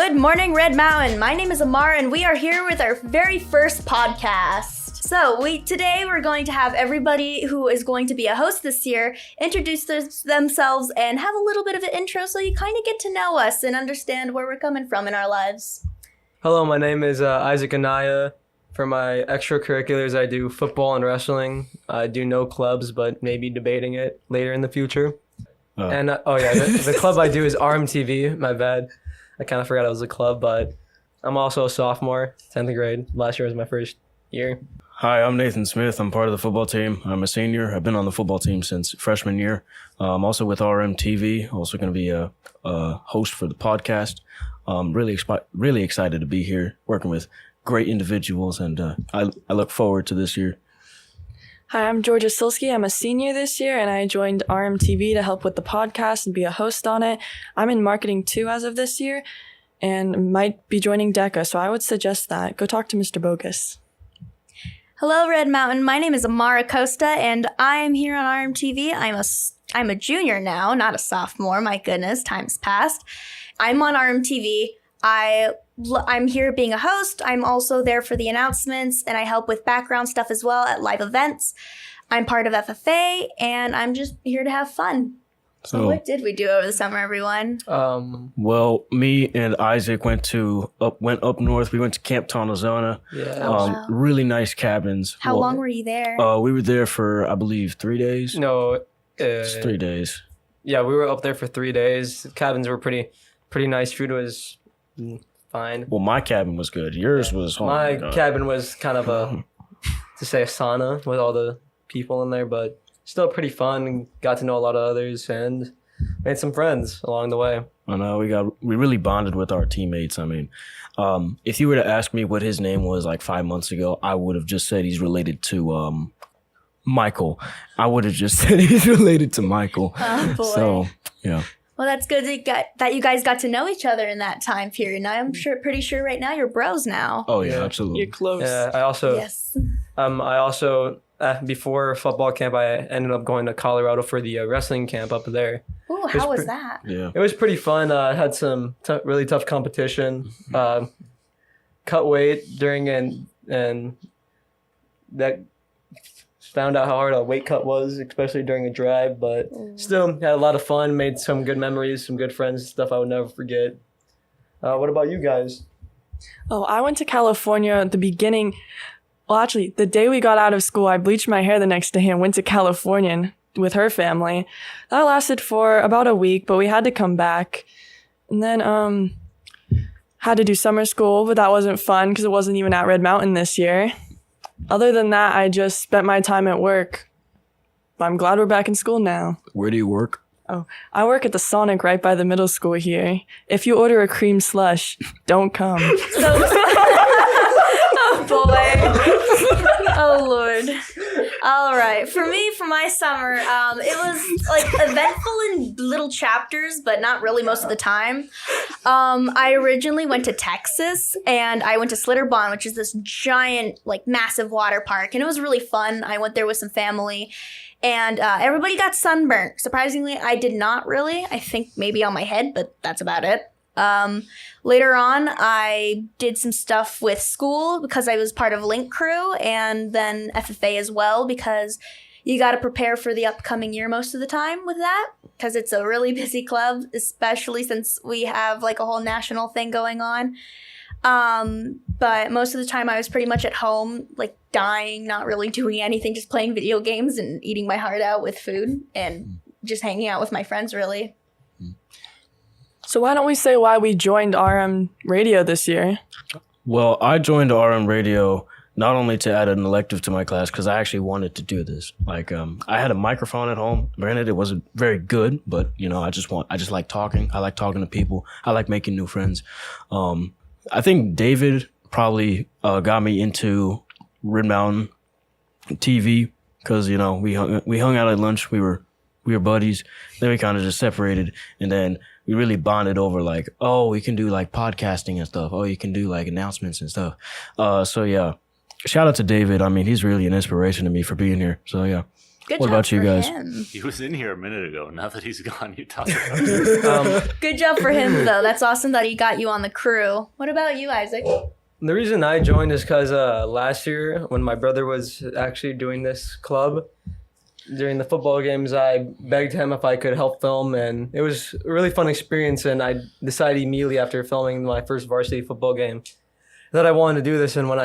Good morning, Red Mountain. My name is Imar, and we are here with our very first podcast. So today we're going to have everybody who is going to be a host this year introduce themselves and have a little bit of an intro so you kind of get to know us and understand where we're coming from in our lives. Hello, my name is Isaac Anaya. For my extracurriculars, I do football and wrestling. I do no clubs, but maybe debating it later in the future. And the club I do is RMTV. My bad. I kind of forgot it was a club, but I'm also a sophomore, 10th grade. Last year was my first year. Hi, I'm Nathan Smith. I'm part of the football team. I'm a senior. I've been on the football team since freshman year. I'm also with RMTV, also going to be a host for the podcast. Really excited to be here, working with great individuals, and I look forward to this year. Hi, I'm Georgia Silsky. I'm a senior this year, and I joined RMTV to help with the podcast and be a host on it. I'm in marketing too as of this year, and might be joining DECA, so I would suggest that. Go talk to Mr. Bogus. Hello, Red Mountain. My name is Amara Costa, and I am here on RMTV. I'm a junior now, not a sophomore. My goodness, time's passed. I'm on RMTV. I'm here being a host. I'm also there for the announcements, and I help with background stuff as well at live events. I'm part of FFA, and I'm just here to have fun. So what did we do over the summer, everyone? Well, me and Isaac went up north. We went to Camp Tonazona. Yeah. Wow. Really nice cabins. How long were you there? We were there for, I believe, 3 days. No. It's 3 days. Yeah, we were up there for 3 days. The cabins were pretty nice. Food was fine. Well, my cabin was good. Yours was... My cabin was kind of a sauna with all the people in there, but still pretty fun. Got to know a lot of others and made some friends along the way. I know we really bonded with our teammates. I mean, if you were to ask me what his name was like 5 months ago, I would have just said he's related to Michael. I would have just said he's related to Michael. Oh, boy. So, yeah. Well, that's good that you guys got to know each other in that time period. And I'm pretty sure right now you're bros now. Oh, yeah, absolutely. You're close. Yeah, I also before football camp, I ended up going to Colorado for the wrestling camp up there. Ooh, how was that? Yeah. It was pretty fun. I had some really tough competition. Cut weight during and that found out how hard a weight cut was, especially during a drive. But still had a lot of fun. Made some good memories, some good friends, stuff I would never forget. What about you guys? Oh, I went to California at the beginning. Well, actually, the day we got out of school, I bleached my hair the next day and went to California with her family. That lasted for about a week, but we had to come back. And then had to do summer school, but that wasn't fun because it wasn't even at Red Mountain this year. Other than that, I just spent my time at work. I'm glad we're back in school now. Where do you work? Oh, I work at the Sonic right by the middle school here. If you order a cream slush, don't come. Oh, boy. Oh, Lord. All right. For my summer, it was like eventful in little chapters, but not really most of the time. I originally went to Texas, and I went to Slitterbond, which is this giant, like, massive water park, and it was really fun. I went there with some family, and everybody got sunburnt. Surprisingly, I did not really. I think maybe on my head, but that's about it. Later on, I did some stuff with school because I was part of Link Crew, and then FFA as well, because you got to prepare for the upcoming year most of the time with that, because it's a really busy club, especially since we have like a whole national thing going on. But most of the time I was pretty much at home, like dying, not really doing anything, just playing video games and eating my heart out with food and just hanging out with my friends, really. So why don't we say why we joined RM Radio this year? Well, I joined RM Radio not only to add an elective to my class, because I actually wanted to do this. Like, I had a microphone at home. Granted, it wasn't very good, but, you know, I just like talking. I like talking to people. I like making new friends. I think David probably got me into Red Mountain TV because, you know, we hung out at lunch. We were buddies. Then we kind of just separated, and then we really bonded over like, oh, we can do like podcasting and stuff. Oh, you can do like announcements and stuff. So yeah, shout out to David. I mean, he's really an inspiration to me for being here. So yeah, Good What job about you for guys? him. He was in here a minute ago. Now that he's gone, you talk about it. Good job for him, though. That's awesome that he got you on the crew. What about you, Isaac? The reason I joined is because last year, when my brother was actually doing this club, during the football games, I begged him if I could help film, and it was a really fun experience. And I decided immediately after filming my first varsity football game that I wanted to do this. And when I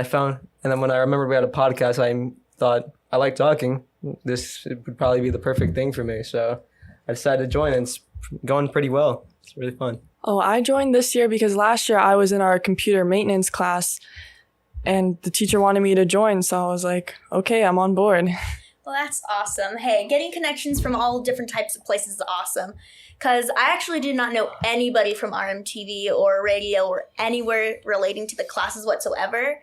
remembered we had a podcast, I thought, I like talking. This would probably be the perfect thing for me. So I decided to join, and it's going pretty well. It's really fun. Oh, I joined this year because last year I was in our computer maintenance class and the teacher wanted me to join. So I was like, okay, I'm on board. Well, that's awesome. Hey, getting connections from all different types of places is awesome. Because I actually did not know anybody from RMTV or radio or anywhere relating to the classes whatsoever.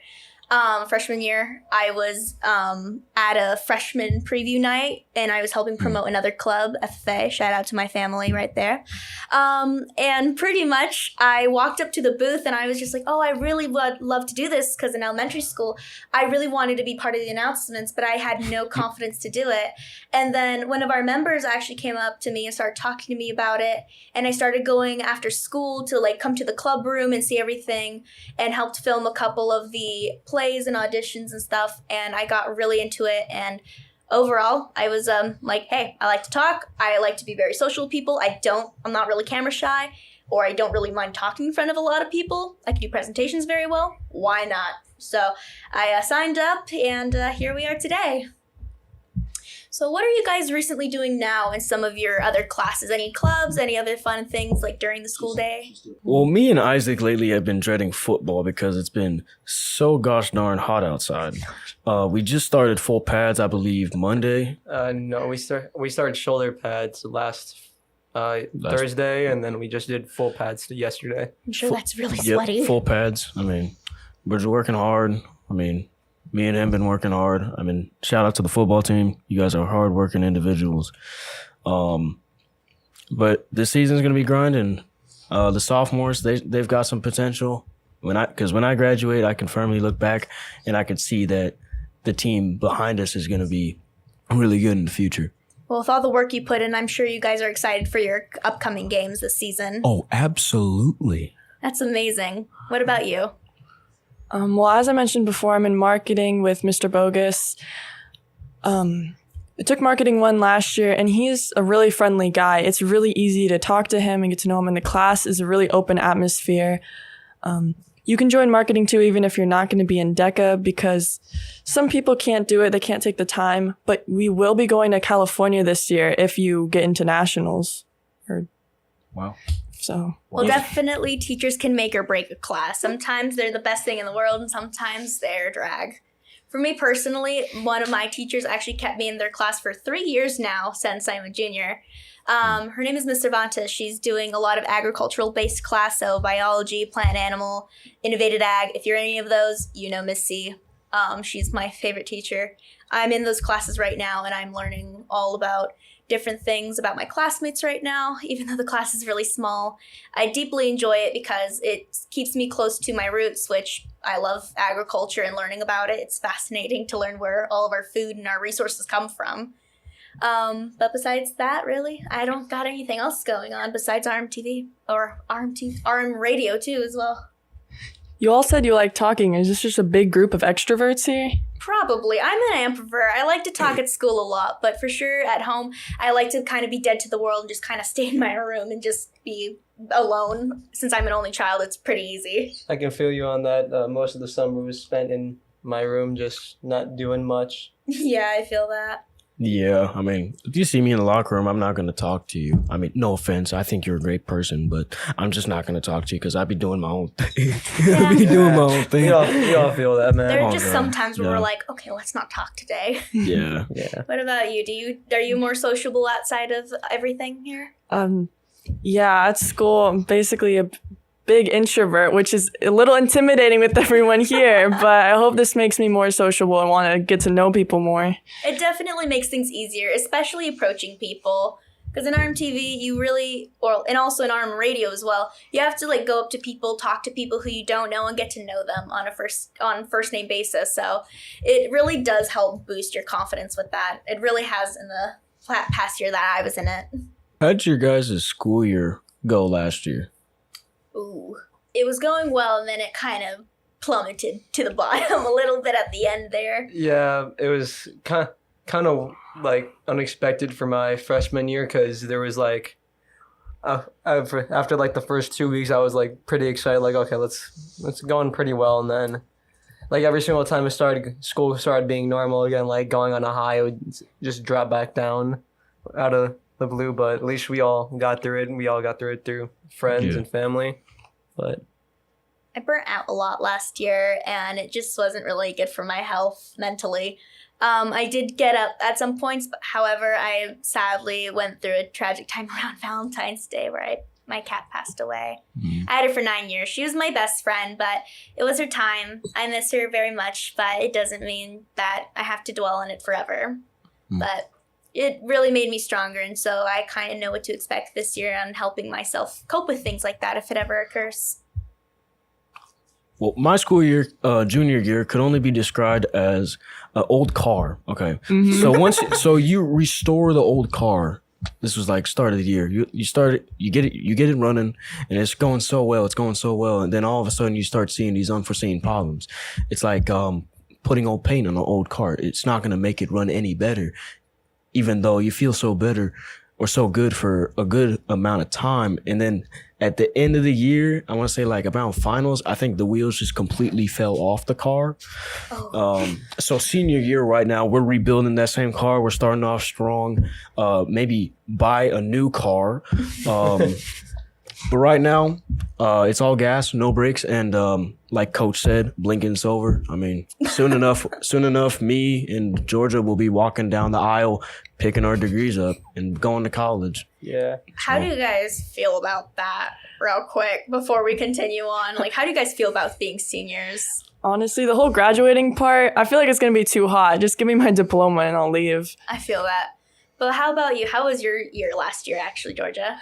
Freshman year, I was at a freshman preview night, and I was helping promote another club, FFA. Shout out to my family right there. And pretty much, I walked up to the booth, and I was just like, oh, I really would love to do this, because in elementary school, I really wanted to be part of the announcements, but I had no confidence to do it. And then one of our members actually came up to me and started talking to me about it, and I started going after school to come to the club room and see everything, and helped film a couple of the plays and auditions and stuff, and I got really into it. And overall, I was like, hey, I like to talk. I like to be very social with people. I'm not really camera shy, or I don't really mind talking in front of a lot of people. I can do presentations very well. Why not? So I signed up, and here we are today. So what are you guys recently doing now in some of your other classes? Any clubs, any other fun things during the school day? Well, me and Isaac lately have been dreading football because it's been so gosh darn hot outside. We just started full pads, I believe, Monday. No, we started shoulder pads last Thursday, and then we just did full pads yesterday. I'm sure that's really sweaty. Yep, full pads. I mean, we're just working hard. I mean, me and him been working hard. I mean, shout out to the football team. You guys are hard-working individuals. But this season's gonna be grinding. The sophomores, they've got some potential. When I graduate, I can firmly look back and I can see that the team behind us is gonna be really good in the future. Well, with all the work you put in, I'm sure you guys are excited for your upcoming games this season. Oh, absolutely. That's amazing. What about you? Well, as I mentioned before, I'm in marketing with Mr. Bogus. I took marketing 1 last year, and he's a really friendly guy. It's really easy to talk to him and get to know him, and the class is a really open atmosphere. You can join marketing too, even if you're not going to be in DECA, because some people can't do it. They can't take the time, but we will be going to California this year if you get into nationals. Wow. So. Well, definitely teachers can make or break a class. Sometimes they're the best thing in the world, and sometimes they're drag. For me personally, one of my teachers actually kept me in their class for 3 years now since I'm a junior. Her name is Ms. Cervantes. She's doing a lot of agricultural-based class, so biology, plant and animal, innovative ag. If you're any of those, you know Miss C. She's my favorite teacher. I'm in those classes right now, and I'm learning all about different things about my classmates right now, even though the class is really small. I deeply enjoy it because it keeps me close to my roots, which I love agriculture and learning about it. It's fascinating to learn where all of our food and our resources come from. But besides that, really, I don't got anything else going on besides RMTV or RM radio too as well. You all said you like talking. Is this just a big group of extroverts here? Probably. I'm an ambivert. I like to talk at school a lot, but for sure at home, I like to kind of be dead to the world and just kind of stay in my room and just be alone. Since I'm an only child, it's pretty easy. I can feel you on that. Most of the summer was spent in my room, just not doing much. Yeah, I feel that. Yeah, I mean, if you see me in the locker room, I'm not going to talk to you. I mean, no offense. I think you're a great person, but I'm just not going to talk to you because I be doing my own thing. I be doing my own thing. You all feel that, man. There are just some times where we're like, okay, let's not talk today. Yeah. Yeah. What about you? Are you more sociable outside of everything here? Yeah, at school, I'm basically a big introvert, which is a little intimidating with everyone here, but I hope this makes me more sociable and want to get to know people more. It definitely makes things easier, especially approaching people. Because in RMTV, you really, and also in RM radio as well, you have to like go up to people, talk to people who you don't know, and get to know them on first name basis. So it really does help boost your confidence with that. It really has in the past year that I was in it. How'd your guys' school year go last year? Ooh, it was going well, and then it kind of plummeted to the bottom a little bit at the end there. Yeah, it was kind of like unexpected for my freshman year because there was like after like the first 2 weeks I was like pretty excited, like okay, let's going pretty well, and then like every single time school started being normal again, like going on a high, it would just drop back down out of the blue. But at least we all got through it, and we all got through it through friends and family. But I burnt out a lot last year, and it just wasn't really good for my health mentally. I did get up at some points, but however, I sadly went through a tragic time around Valentine's Day where my cat passed away. I had her for 9 years. She was my best friend, but it was her time. I miss her very much, but it doesn't mean that I have to dwell on it forever. But it really made me stronger, and so I kind of know what to expect this year on helping myself cope with things like that if it ever occurs. Well, my school year, junior year, could only be described as an old car. Okay, so you restore the old car. This was like start of the year. You get it running, and it's going so well, and then all of a sudden you start seeing these unforeseen problems. It's like putting old paint on an old car. It's not going to make it run any better, even though you feel so better or so good for a good amount of time, and then at the end of the year, I want to say like around finals, I think the wheels just completely fell off the car. So senior year right now, we're rebuilding that same car. We're starting off strong. Maybe buy a new car. But right now, it's all gas, no brakes, and like Coach said, blinking silver. I mean, soon enough, me and Georgia will be walking down the aisle, picking our degrees up and going to college. yeah. How do you guys feel about that real quick before we continue on? Like, how do you guys feel about being seniors? Honestly, the whole graduating part, I feel like it's going to be too hot. Just give me my diploma and I'll leave. I feel that. But how about you? How was your year last year, actually, Georgia?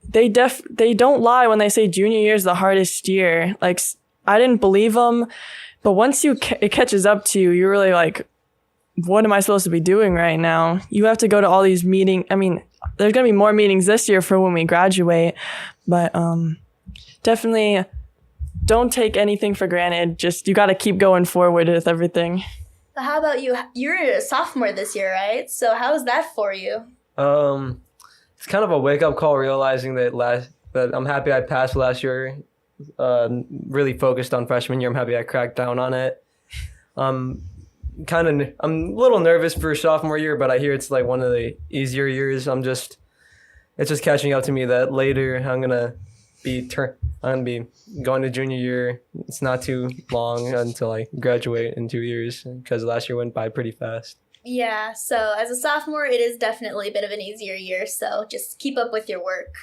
They don't lie when they say junior year is the hardest year. Like, I didn't believe them, but once it catches up to you, you're really like, what am I supposed to be doing right now? You have to go to all these meetings. I mean, there's going to be more meetings this year for when we graduate, but definitely don't take anything for granted. Just, you got to keep going forward with everything. So how about you? You're a sophomore this year, right? So how was that for you? It's kind of a wake-up call realizing that I'm happy I passed last year. Really focused on freshman year. I'm happy I cracked down on it. I'm a little nervous for sophomore year, but I hear it's like one of the easier years. It's just catching up to me that later I'm gonna be going to junior year. It's not too long until I graduate in 2 years because last year went by pretty fast. Yeah, so as a sophomore, it is definitely a bit of an easier year, so just keep up with your work.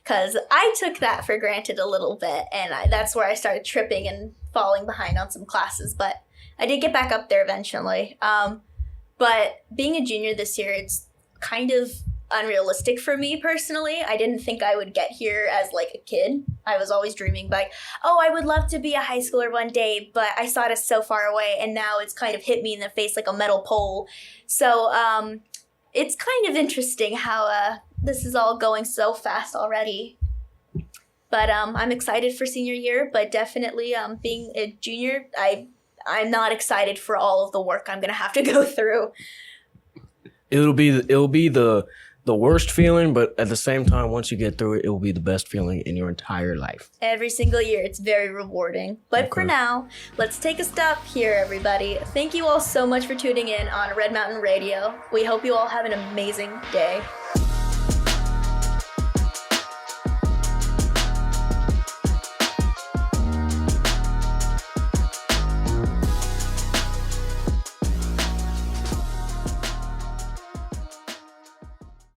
Because I took that for granted a little bit, and that's where I started tripping and falling behind on some classes, but I did get back up there eventually. But being a junior this year, it's kind of unrealistic for me personally. I didn't think I would get here as like a kid. I was always dreaming like, oh, I would love to be a high schooler one day, but I saw it as so far away, and now it's kind of hit me in the face like a metal pole. So it's kind of interesting how this is all going so fast already. But I'm excited for senior year, but definitely being a junior, I'm not excited for all of the work I'm gonna have to go through. It'll be the worst feeling, but at the same time, once you get through it, it will be the best feeling in your entire life. Every single year, it's very rewarding. But for now, let's take a stop here, everybody. Thank you all so much for tuning in on Red Mountain Radio. We hope you all have an amazing day.